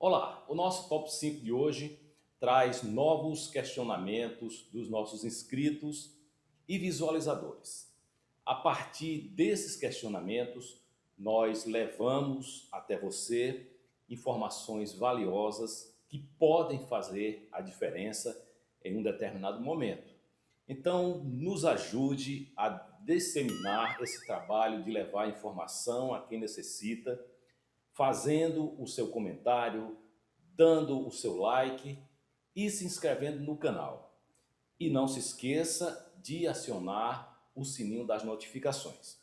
Olá, o nosso Top 5 de hoje traz novos questionamentos dos nossos inscritos e visualizadores. A partir desses questionamentos, nós levamos até você informações valiosas que podem fazer a diferença em um determinado momento. Então, nos ajude a disseminar esse trabalho de levar informação a quem necessita, fazendo o seu comentário, dando o seu like e se inscrevendo no canal. E não se esqueça de acionar o sininho das notificações.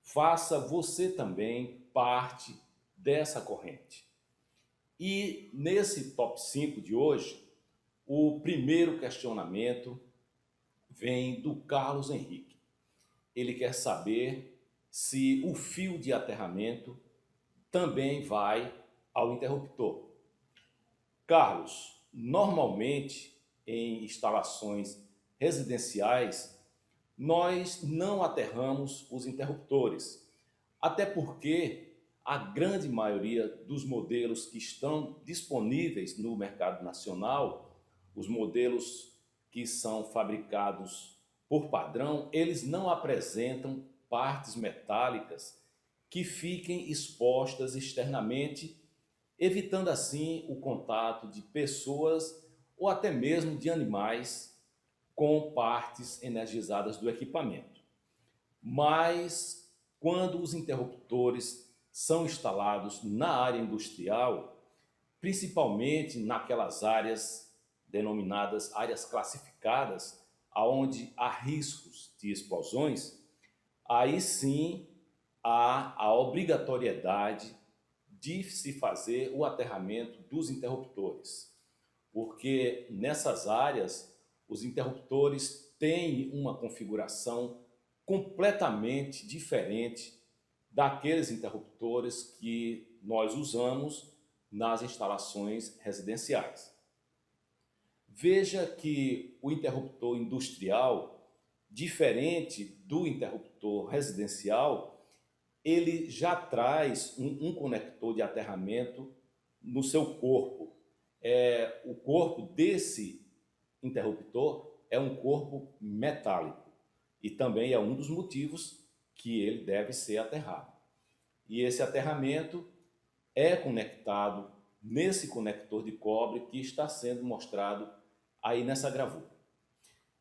Faça você também parte dessa corrente. E nesse top 5 de hoje, o primeiro questionamento vem do Carlos Henrique. Ele quer saber se o fio de aterramento também vai ao interruptor. Carlos, normalmente em instalações residenciais, nós não aterramos os interruptores, até porque a grande maioria dos modelos que estão disponíveis no mercado nacional, os modelos que são fabricados por padrão, eles não apresentam partes metálicas que fiquem expostas externamente, evitando assim o contato de pessoas ou até mesmo de animais com partes energizadas do equipamento. Mas quando os interruptores são instalados na área industrial, principalmente naquelas áreas denominadas áreas classificadas, aonde há riscos de explosões, aí sim há a obrigatoriedade de se fazer o aterramento dos interruptores, porque nessas áreas os interruptores têm uma configuração completamente diferente daqueles interruptores que nós usamos nas instalações residenciais. Veja que o interruptor industrial, diferente do interruptor residencial, ele já traz um conector de aterramento no seu corpo. O corpo desse interruptor é um corpo metálico e também é um dos motivos que ele deve ser aterrado. E esse aterramento é conectado nesse conector de cobre que está sendo mostrado aí nessa gravura.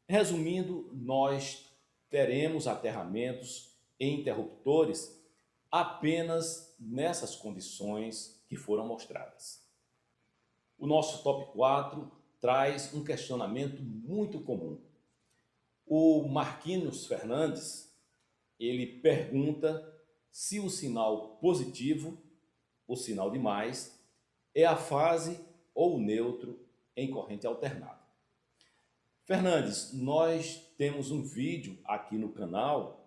Resumindo, nós teremos aterramentos em interruptores apenas nessas condições que foram mostradas. O nosso top 4 traz um questionamento muito comum. O Marquinhos Fernandes, ele pergunta se o sinal positivo, o sinal de mais, é a fase ou o neutro em corrente alternada. Fernandes, nós temos um vídeo aqui no canal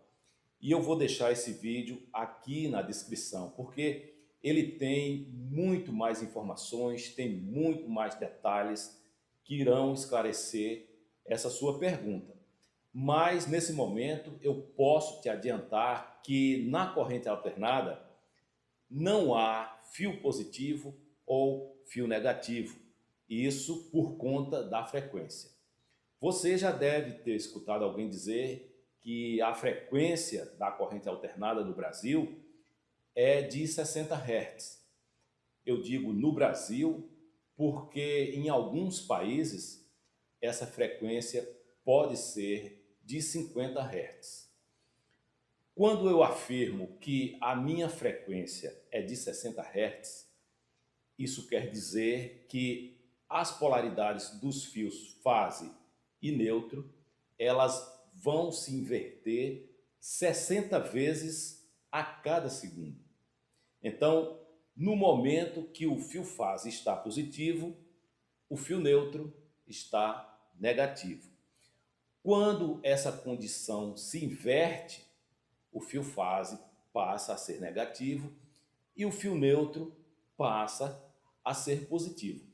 e eu vou deixar esse vídeo aqui na descrição, porque ele tem muito mais informações, tem muito mais detalhes que irão esclarecer essa sua pergunta. Mas nesse momento eu posso te adiantar que na corrente alternada não há fio positivo ou fio negativo. Isso por conta da frequência. Você já deve ter escutado alguém dizer que a frequência da corrente alternada no Brasil é de 60 Hz. Eu digo no Brasil porque em alguns países essa frequência pode ser de 50 Hz. Quando eu afirmo que a minha frequência é de 60 Hz, isso quer dizer que as polaridades dos fios fase e neutro, elas vão se inverter 60 vezes a cada segundo. Então, no momento que o fio fase está positivo, o fio neutro está negativo. Quando essa condição se inverte, o fio fase passa a ser negativo e o fio neutro passa a ser positivo.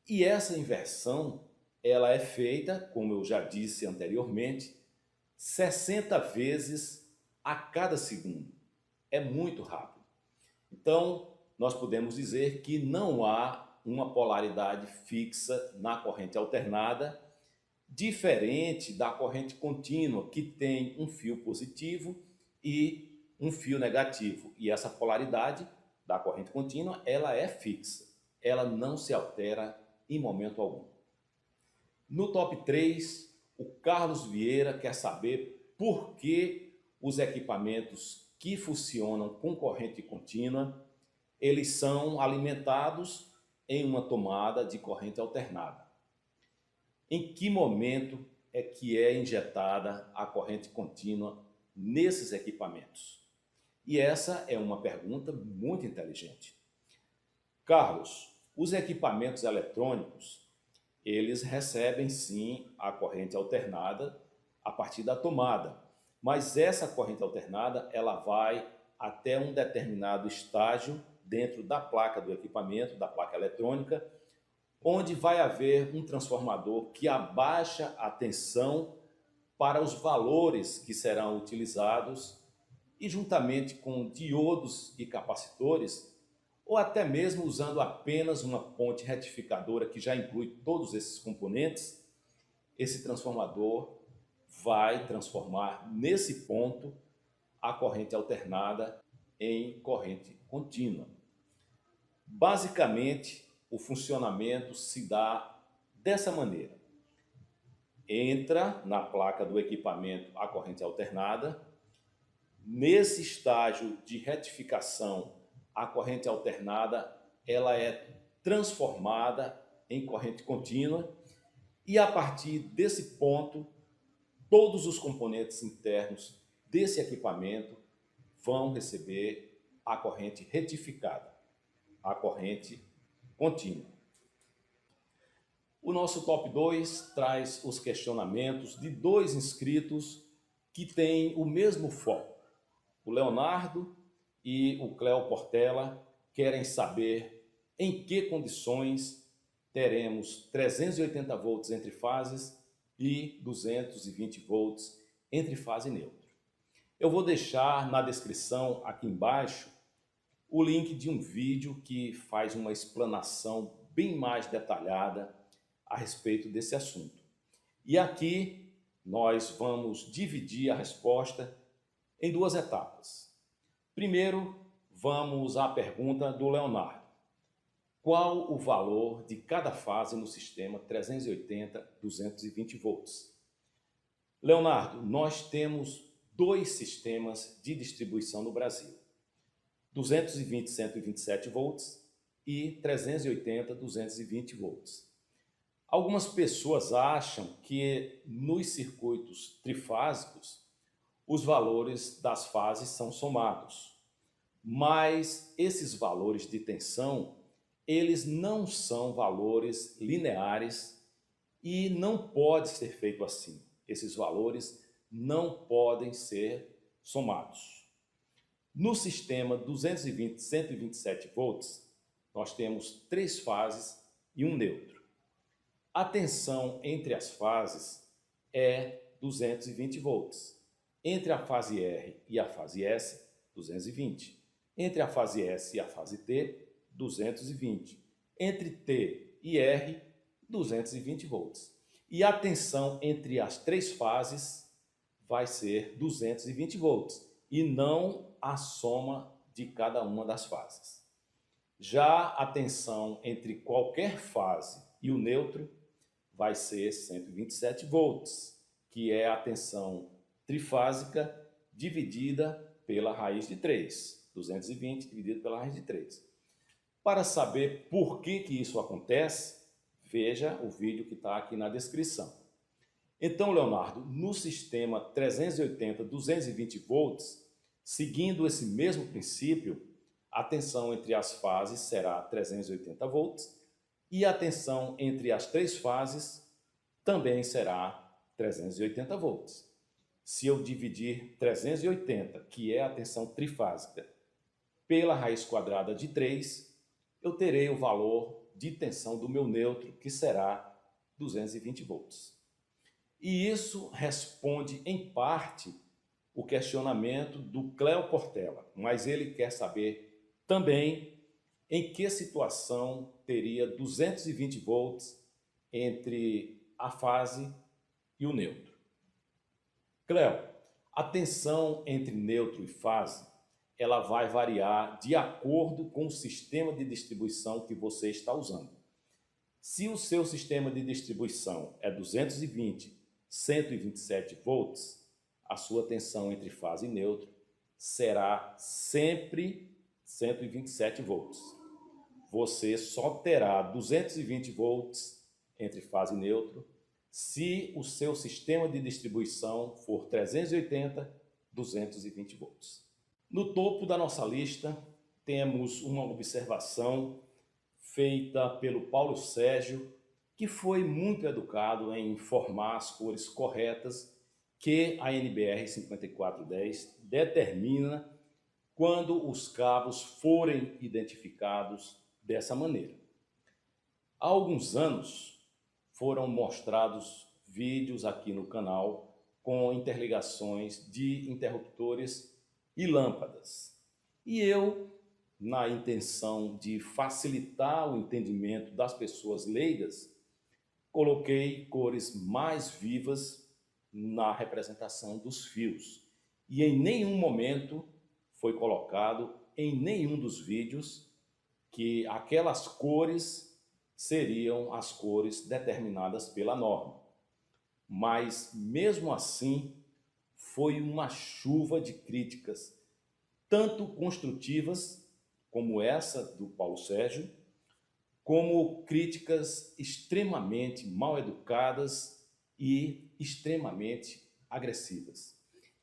E essa inversão, ela é feita, como eu já disse anteriormente, 60 vezes a cada segundo. É muito rápido. Então, nós podemos dizer que não há uma polaridade fixa na corrente alternada, diferente da corrente contínua, que tem um fio positivo e um fio negativo. E essa polaridade da corrente contínua, ela é fixa, ela não se altera em momento algum. No top 3, o Carlos Vieira quer saber por que os equipamentos que funcionam com corrente contínua, eles são alimentados em uma tomada de corrente alternada. Em que momento é que é injetada a corrente contínua nesses equipamentos? E essa é uma pergunta muito inteligente. Carlos, os equipamentos eletrônicos, eles recebem sim a corrente alternada a partir da tomada, mas essa corrente alternada ela vai até um determinado estágio dentro da placa do equipamento, da placa eletrônica, onde vai haver um transformador que abaixa a tensão para os valores que serão utilizados e juntamente com diodos e capacitores, ou até mesmo usando apenas uma ponte retificadora que já inclui todos esses componentes, esse transformador vai transformar nesse ponto a corrente alternada em corrente contínua. Basicamente, o funcionamento se dá dessa maneira. Entra na placa do equipamento a corrente alternada. Nesse estágio de retificação, a corrente alternada ela é transformada em corrente contínua e a partir desse ponto, todos os componentes internos desse equipamento vão receber a corrente retificada, a corrente contínua. O nosso top 2 traz os questionamentos de 2 inscritos que têm o mesmo foco. O Leonardo e o Cléo Portela querem saber em que condições teremos 380 volts entre fases e 220 volts entre fase e neutro. Eu vou deixar na descrição aqui embaixo o link de um vídeo que faz uma explanação bem mais detalhada a respeito desse assunto. E aqui nós vamos dividir a resposta em 2 etapas. Primeiro, vamos à pergunta do Leonardo. Qual o valor de cada fase no sistema 380-220 volts? Leonardo, nós temos 2 sistemas de distribuição no Brasil. 220-127 volts e 380-220 volts. Algumas pessoas acham que nos circuitos trifásicos os valores das fases são somados, mas esses valores de tensão, eles não são valores lineares e não pode ser feito assim. Esses valores não podem ser somados. No sistema 220-127 volts, nós temos 3 fases e um neutro. A tensão entre as fases é 220 volts. Entre a fase R e a fase S, 220. Entre a fase S e a fase T, 220. Entre T e R, 220 volts. E a tensão entre as 3 fases vai ser 220 volts e não a soma de cada uma das fases. Já a tensão entre qualquer fase e o neutro vai ser 127 volts, que é a tensão trifásica dividida pela raiz de 3. 220 dividido pela raiz de 3. Para saber por que isso acontece, veja o vídeo que está aqui na descrição. Então, Leonardo, no sistema 380-220 volts, seguindo esse mesmo princípio, a tensão entre as fases será 380 volts e a tensão entre as 3 fases também será 380 volts. Se eu dividir 380, que é a tensão trifásica, pela raiz quadrada de 3, eu terei o valor de tensão do meu neutro, que será 220 volts. E isso responde, em parte, o questionamento do Cléo Portela, mas ele quer saber também em que situação teria 220 volts entre a fase e o neutro? Cleo, a tensão entre neutro e fase, ela vai variar de acordo com o sistema de distribuição que você está usando. Se o seu sistema de distribuição é 220, 127 volts, a sua tensão entre fase e neutro será sempre 127 volts. Você só terá 220 volts entre fase e neutro se o seu sistema de distribuição for 380, 220 volts. No topo da nossa lista, temos uma observação feita pelo Paulo Sérgio, que foi muito educado em informar as cores corretas que a NBR 5410 determina quando os cabos forem identificados dessa maneira. Há alguns anos foram mostrados vídeos aqui no canal com interligações de interruptores e lâmpadas. E eu, na intenção de facilitar o entendimento das pessoas leigas, coloquei cores mais vivas na representação dos fios. E em nenhum momento foi colocado em nenhum dos vídeos que aquelas cores seriam as cores determinadas pela norma. Mas, mesmo assim, foi uma chuva de críticas, tanto construtivas, como essa do Paulo Sérgio, como críticas extremamente mal educadas e extremamente agressivas.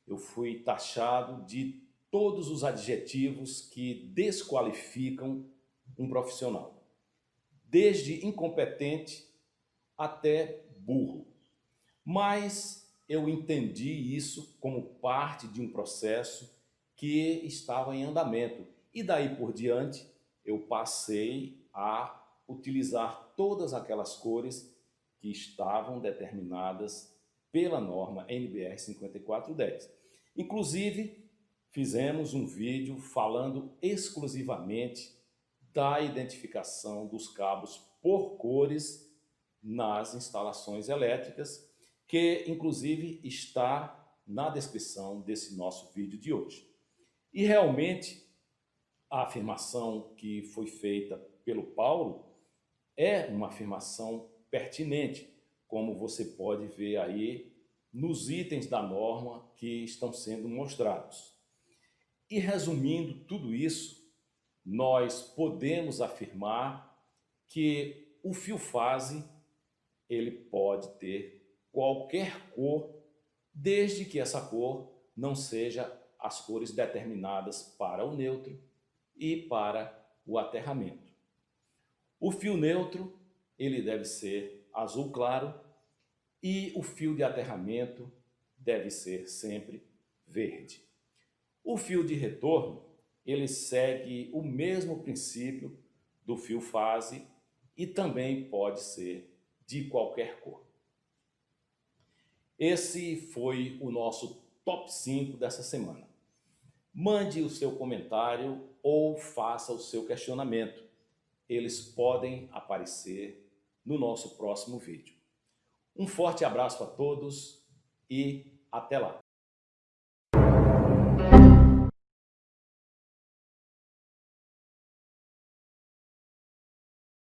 Eu fui taxado de todos os adjetivos que desqualificam um profissional, desde incompetente até burro. Mas eu entendi isso como parte de um processo que estava em andamento. E daí por diante, eu passei a utilizar todas aquelas cores que estavam determinadas pela norma NBR 5410. Inclusive, fizemos um vídeo falando exclusivamente da identificação dos cabos por cores nas instalações elétricas, que inclusive está na descrição desse nosso vídeo de hoje. E realmente a afirmação que foi feita pelo Paulo é uma afirmação pertinente, como você pode ver aí nos itens da norma que estão sendo mostrados. E resumindo tudo isso, nós podemos afirmar que o fio-fase ele pode ter qualquer cor, desde que essa cor não seja as cores determinadas para o neutro e para o aterramento. O fio neutro ele deve ser azul claro e o fio de aterramento deve ser sempre verde. O fio de retorno ele segue o mesmo princípio do fio-fase e também pode ser de qualquer cor. Esse foi o nosso top 5 dessa semana. Mande o seu comentário ou faça o seu questionamento. Eles podem aparecer no nosso próximo vídeo. Um forte abraço a todos e até lá!